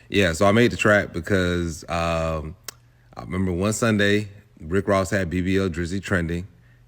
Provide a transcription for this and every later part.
Yeah, so I made the track because I remember one Sunday, Rick Ross had BBL Drizzy trending,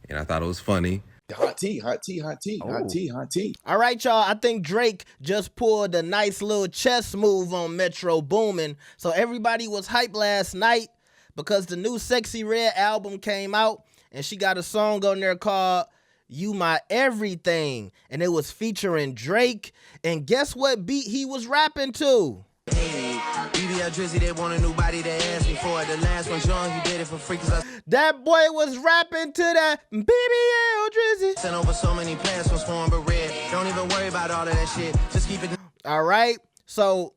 and I thought it was funny. Hot tea, hot tea, hot tea, hot tea, hot tea. All right, y'all. I think Drake just pulled a nice little chess move on Metro Boomin. So everybody was hyped last night because the new Sexy Red album came out, and she got a song on there called You My Everything, and it was featuring Drake. And guess what beat he was rapping to? BBL Drizzy, they want a new body, they asked me for it. The last one, John, he did it for free, That boy was rapping to that BBL Drizzy. sent over so many plans from Swarm but Red. Don't even worry about all of that shit. Just keep it. All right. So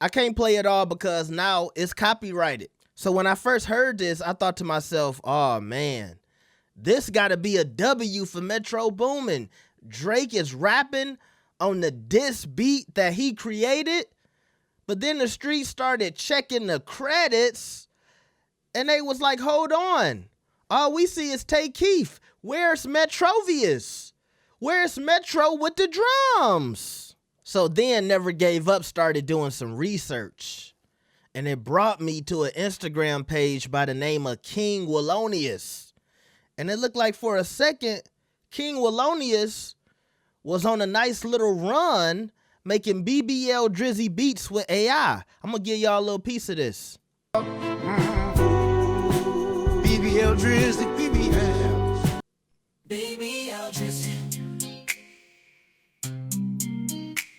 I can't play it all because now it's copyrighted. So when I first heard this, I thought to myself, oh man, this gotta be a W for Metro Boomin. Drake is rapping on the diss beat that he created. But then the streets started checking the credits, and they was like, hold on. All we see is Tay Keith. Where's Metrovius? Where's Metro with the drums? So then Never Gave Up started doing some research, and it brought me to an Instagram page by the name of King Wallonius. And it looked like for a second, King Wallonius was on a nice little run making BBL Drizzy beats with AI. I'm gonna give y'all a little piece of this. BBL Drizzy, BBL. BBL Drizzy.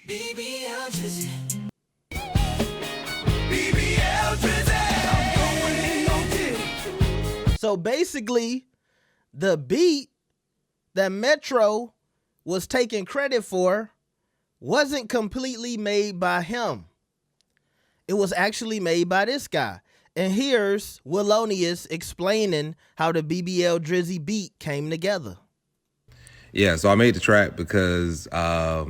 BBL Drizzy. BBL Drizzy. I'm going in on it. So basically, the beat that Metro was taking credit for wasn't completely made by him. It was actually made by this guy. And here's Wallonius explaining how the BBL Drizzy beat came together. Yeah, so I made the track because I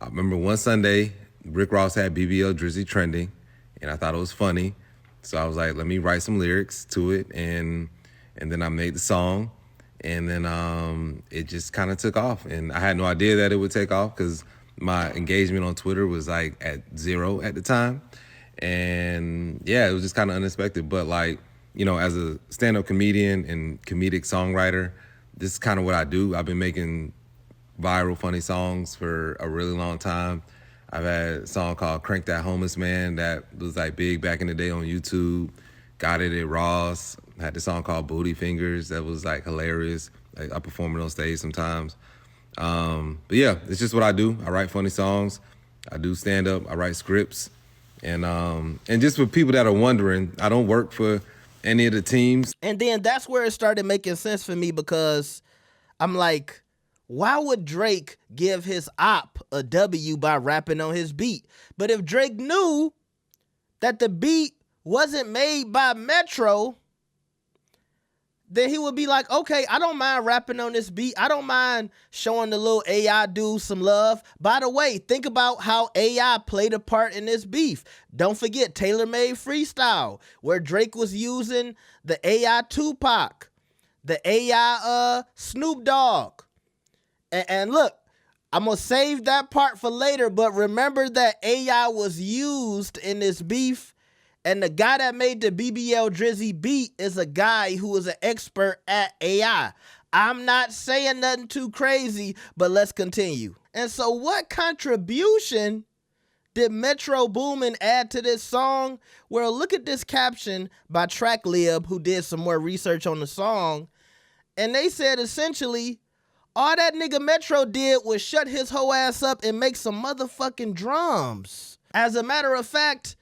remember one Sunday, Rick Ross had BBL Drizzy trending, and I thought it was funny. So I was like, let me write some lyrics to it, and then I made the song, and then it just kind of took off. And I had no idea that it would take off because my engagement on Twitter was like at 0 at the time. And yeah, it was just kind of unexpected. But like, you know, as a stand-up comedian and comedic songwriter, this is kind of what I do. I've been making viral, funny songs for a really long time. I've had a song called Crank That Homeless Man that was like big back in the day on YouTube. Got it at Ross. Had this song called Booty Fingers that was like hilarious. Like, I perform it on stage sometimes. But yeah, it's just what I do. I write funny songs. I do stand up. I write scripts. And just for people that are wondering, I don't work for any of the teams. And then that's where it started making sense for me because I'm like, why would Drake give his op a W by rapping on his beat? But if Drake knew that the beat wasn't made by Metro, then he would be like, okay, I don't mind rapping on this beat. I don't mind showing the little AI dude some love. By the way, think about how AI played a part in this beef. Don't forget Tailor Made Freestyle, where Drake was using the AI Tupac, the AI Snoop Dogg. And look, I'm going to save that part for later, but remember that AI was used in this beef. And the guy that made the BBL Drizzy beat is a guy who is an expert at AI. I'm not saying nothing too crazy, but let's continue. And so what contribution did Metro Boomin add to this song? Well, look at this caption by TrackLib, who did some more research on the song. And they said essentially, all that nigga Metro did was shut his whole ass up and make some motherfucking drums. As a matter of fact,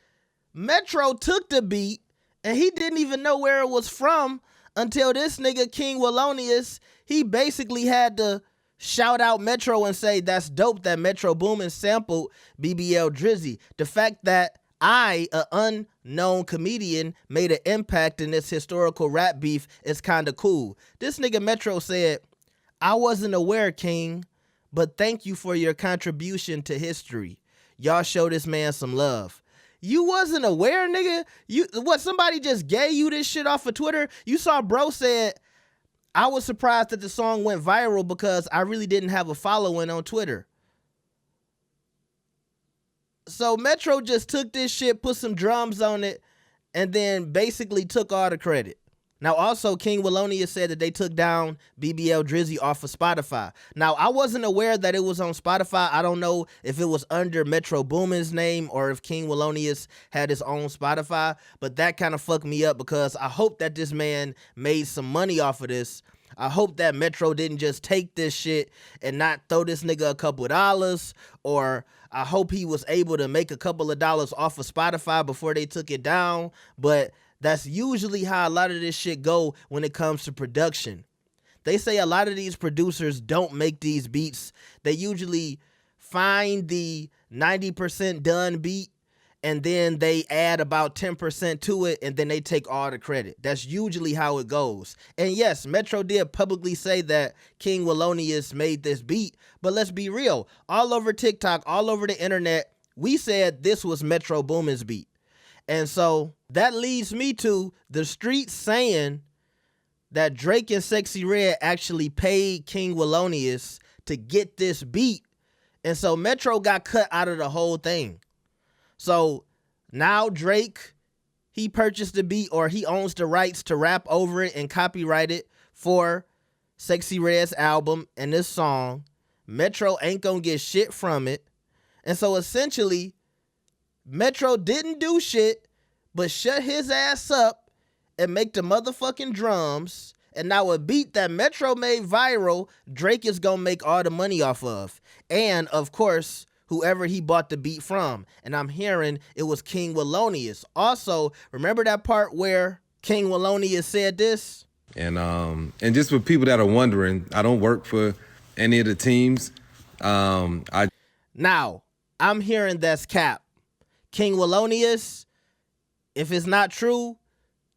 Metro took the beat and he didn't even know where it was from until this nigga King Wallonius, he basically had to shout out Metro and say, that's dope that Metro Boomin sampled BBL Drizzy. The fact that I, an unknown comedian, made an impact in this historical rap beef is kind of cool. This nigga Metro said, I wasn't aware, King, but thank you for your contribution to history. Y'all show this man some love. You wasn't aware, nigga? Somebody just gave you this shit off of Twitter? You saw bro said, I was surprised that the song went viral because I really didn't have a following on Twitter. So Metro just took this shit, put some drums on it, and then basically took all the credit. Now, also, King Walonia said that they took down BBL Drizzy off of Spotify. Now, I wasn't aware that it was on Spotify. I don't know if it was under Metro Boomin's name or if King Walonius had his own Spotify, but that kind of fucked me up because I hope that this man made some money off of this. I hope that Metro didn't just take this shit and not throw this nigga a couple of dollars, or I hope he was able to make a couple of dollars off of Spotify before they took it down, but that's usually how a lot of this shit go when it comes to production. They say a lot of these producers don't make these beats. They usually find the 90% done beat and then they add about 10% to it and then they take all the credit. That's usually how it goes. And yes, Metro did publicly say that King Walonius made this beat, but let's be real. All over TikTok, all over the internet, we said this was Metro Boomin's beat. And so that leads me to the streets saying that Drake and Sexy Red actually paid King Walonius to get this beat. And so Metro got cut out of the whole thing. So now Drake, he purchased the beat, or he owns the rights to rap over it and copyright it for Sexy Red's album and this song. Metro ain't gonna get shit from it. And so essentially, Metro didn't do shit but shut his ass up and make the motherfucking drums. And now a beat that Metro made viral, Drake is gonna make all the money off of. And of course, whoever he bought the beat from. And I'm hearing it was King Walonius. Also, remember that part where King Walonius said this? And just for people that are wondering, I don't work for any of the teams. Now, I'm hearing that's cap. King Walonius, if it's not true,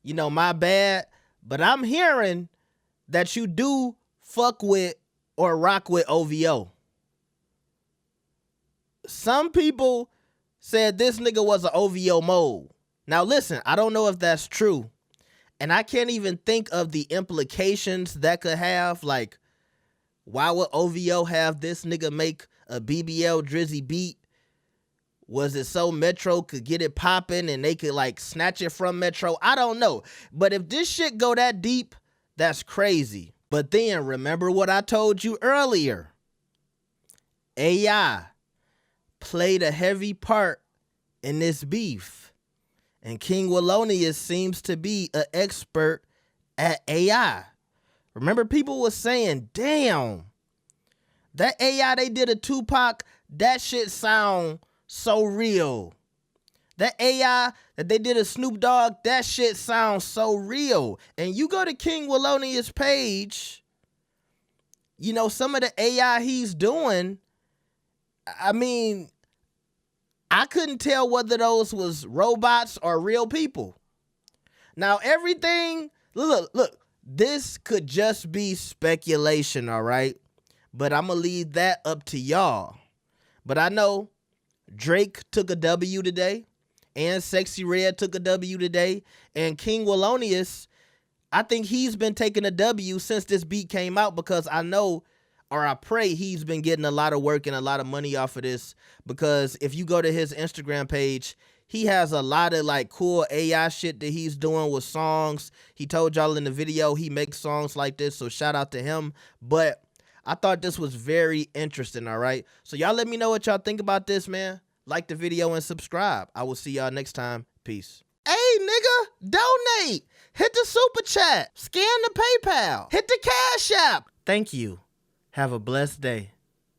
you know, my bad. But I'm hearing that you do fuck with or rock with OVO. Some people said this nigga was an OVO mode. Now listen, I don't know if that's true. And I can't even think of the implications that could have. Like, why would OVO have this nigga make a BBL Drizzy beat? Was it so Metro could get it popping and they could like snatch it from Metro? I don't know. But if this shit go that deep, that's crazy. But then remember what I told you earlier. AI played a heavy part in this beef. And King Walonius seems to be an expert at AI. Remember people was saying, damn, that AI they did a Tupac, that shit sound so real. That AI that they did a Snoop Dogg, that shit sounds so real. And you go to King Walonius' page, you know, some of the AI he's doing, I mean, I couldn't tell whether those was robots or real people. Now everything, look, this could just be speculation, all right? But I'm gonna leave that up to y'all. But I know Drake took a W today, and Sexy Red took a W today, and King Walonius, I think he's been taking a W since this beat came out, because I know, or I pray, he's been getting a lot of work and a lot of money off of this, because if you go to his Instagram page, he has a lot of like cool AI shit that he's doing with songs. He told y'all in the video he makes songs like this, so shout out to him. But I thought this was very interesting, all right? So y'all let me know what y'all think about this, man. Like the video and subscribe. I will see y'all next time. Peace. Hey, nigga, donate. Hit the super chat. Scan the PayPal. Hit the Cash App. Thank you. Have a blessed day.